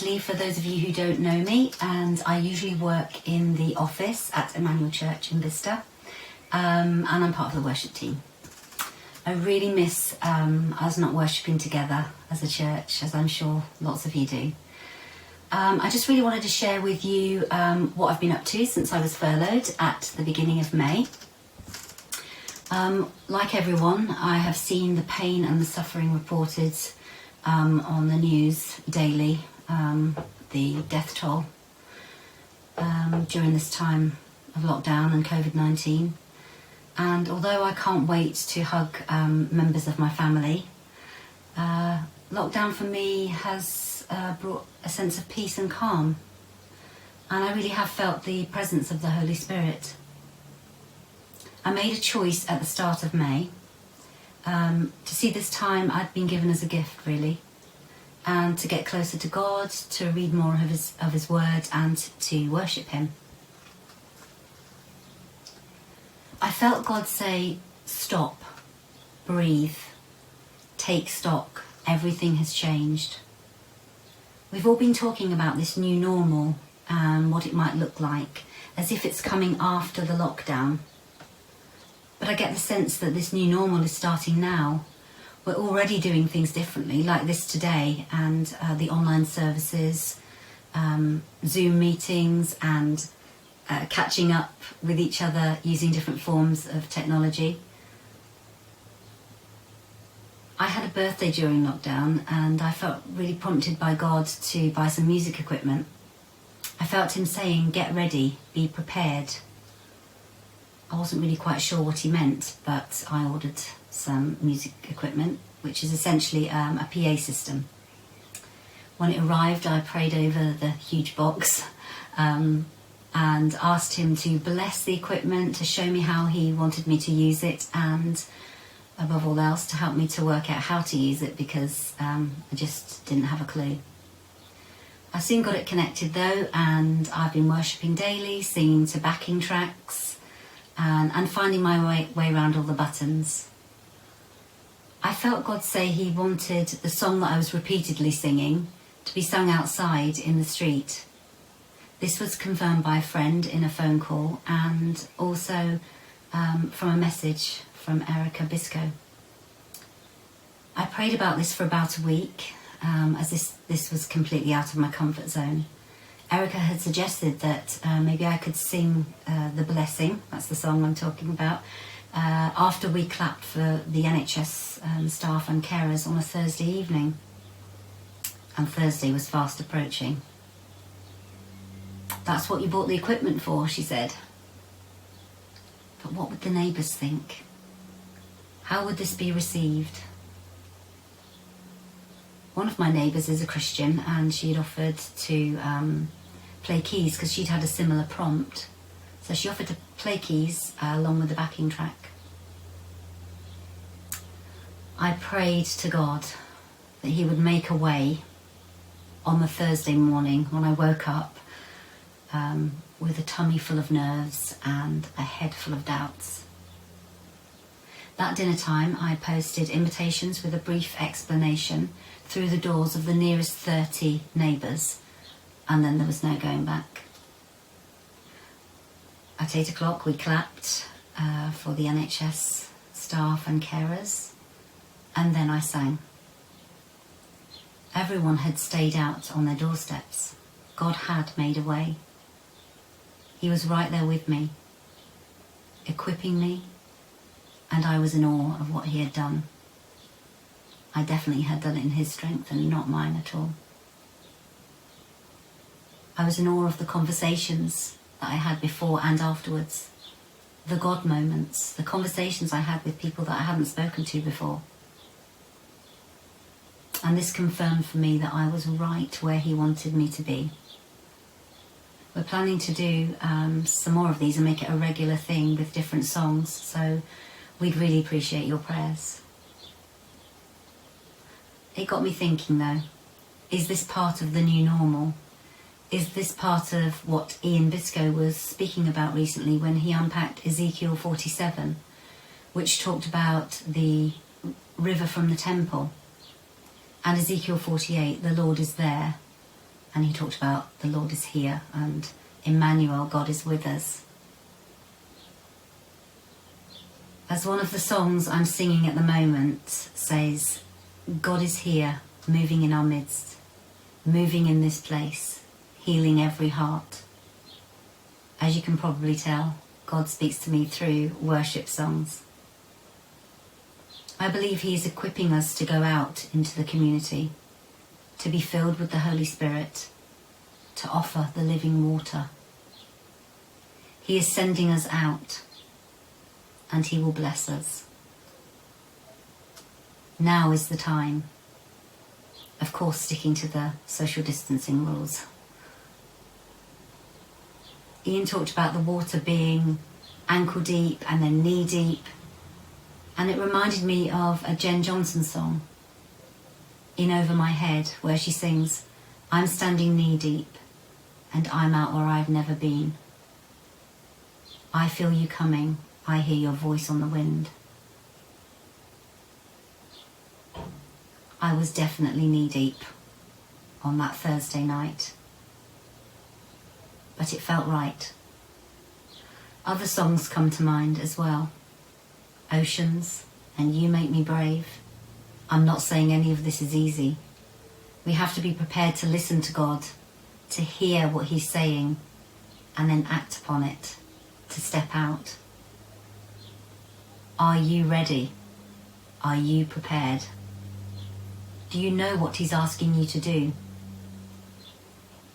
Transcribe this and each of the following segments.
Lesley, for those of you who don't know me, and I usually work in the office at Emmanuel Church in Vista, and I'm part of the worship team. I really miss us not worshipping together as a church, as I'm sure lots of you do. I just really wanted to share with you what I've been up to since I was furloughed at the beginning of May. Like everyone, I have seen the pain and the suffering reported on the news daily, the death toll during this time of lockdown and COVID-19. And although I can't wait to hug members of my family, lockdown for me has brought a sense of peace and calm. And I really have felt the presence of the Holy Spirit. I made a choice at the start of May to see this time I'd been given as a gift, really, and to get closer to God, to read more of His Word, and to worship Him. I felt God say, stop, breathe, take stock, everything has changed. We've all been talking about this new normal and what it might look like, as if it's coming after the lockdown. But I get the sense that this new normal is starting now. We're already doing things differently, like this today, and the online services, Zoom meetings, and catching up with each other using different forms of technology. I had a birthday during lockdown, and I felt really prompted by God to buy some music equipment. I felt Him saying, get ready, be prepared. I wasn't really quite sure what He meant, but I ordered some music equipment, which is essentially a PA system. When it arrived, I prayed over the huge box and asked Him to bless the equipment, to show me how He wanted me to use it, and above all else, to help me to work out how to use it, because I just didn't have a clue. I soon got it connected though, and I've been worshipping daily, singing to backing tracks, and finding my way around all the buttons. I felt God say He wanted the song that I was repeatedly singing to be sung outside in the street. This was confirmed by a friend in a phone call, and also from a message from Erica Bisco. I prayed about this for about a week, as this was completely out of my comfort zone. Erica had suggested that maybe I could sing The Blessing, that's the song I'm talking about, after we clapped for the NHS staff and carers on a Thursday evening. And Thursday was fast approaching. That's what you bought the equipment for, she said. But what would the neighbours think? How would this be received? One of my neighbours is a Christian, and she had offered to play keys because she'd had a similar prompt. So she offered to play keys along with the backing track. I prayed to God that He would make a way on the Thursday morning when I woke up with a tummy full of nerves and a head full of doubts. That dinner time, I posted invitations with a brief explanation through the doors of the nearest 30 neighbours, and then there was no going back. At 8 o'clock we clapped for the NHS staff and carers, and then I sang. Everyone had stayed out on their doorsteps. God had made a way. He was right there with me, equipping me, and I was in awe of what He had done. I definitely had done it in His strength and not mine at all. I was in awe of the conversations that I had before and afterwards, the God moments, the conversations I had with people that I hadn't spoken to before. And this confirmed for me that I was right where He wanted me to be. We're planning to do some more of these and make it a regular thing with different songs, so we'd really appreciate your prayers. It got me thinking though, is this part of the new normal? Is this part of what Ian Bisco was speaking about recently when he unpacked Ezekiel 47, which talked about the river from the temple, and Ezekiel 48, the Lord is there, and he talked about the Lord is here and Emmanuel, God is with us. As one of the songs I'm singing at the moment says, God is here, moving in our midst, moving in this place, healing every heart. As you can probably tell, God speaks to me through worship songs. I believe he is equipping us to go out into the community, to be filled with the Holy Spirit, to offer the living water. He is sending us out, and he will bless us. Now is the time. Of course, sticking to the social distancing rules. Ian talked about the water being ankle deep and then knee deep, and it reminded me of a Jen Johnson song, In Over My Head, where she sings, I'm standing knee deep and I'm out where I've never been. I feel you coming, I hear your voice on the wind. I was definitely knee deep on that Thursday night, but it felt right. Other songs come to mind as well. Oceans and You Make Me Brave. I'm not saying any of this is easy. We have to be prepared to listen to God, to hear what he's saying, and then act upon it, to step out. Are you ready? Are you prepared? Do you know what he's asking you to do?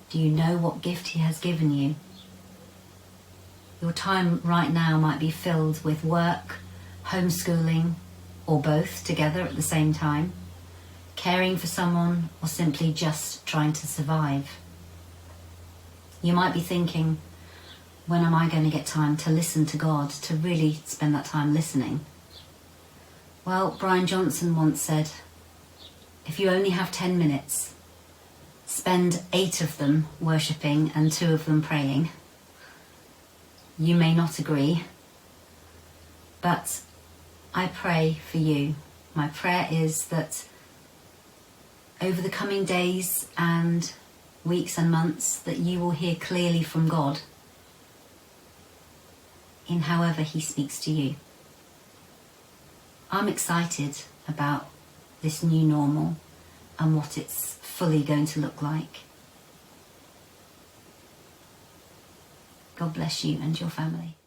Do you know what gift he has given you? Your time right now might be filled with work, homeschooling, or both together at the same time, caring for someone, or simply just trying to survive. You might be thinking, when am I going to get time to listen to God, to really spend that time listening? Well, Brian Johnson once said, if you only have 10 minutes, spend 8 of them worshipping and 2 of them praying. You may not agree, but I pray for you. My prayer is that over the coming days and weeks and months that you will hear clearly from God in however he speaks to you. I'm excited about this new normal and what it's fully going to look like. God bless you and your family.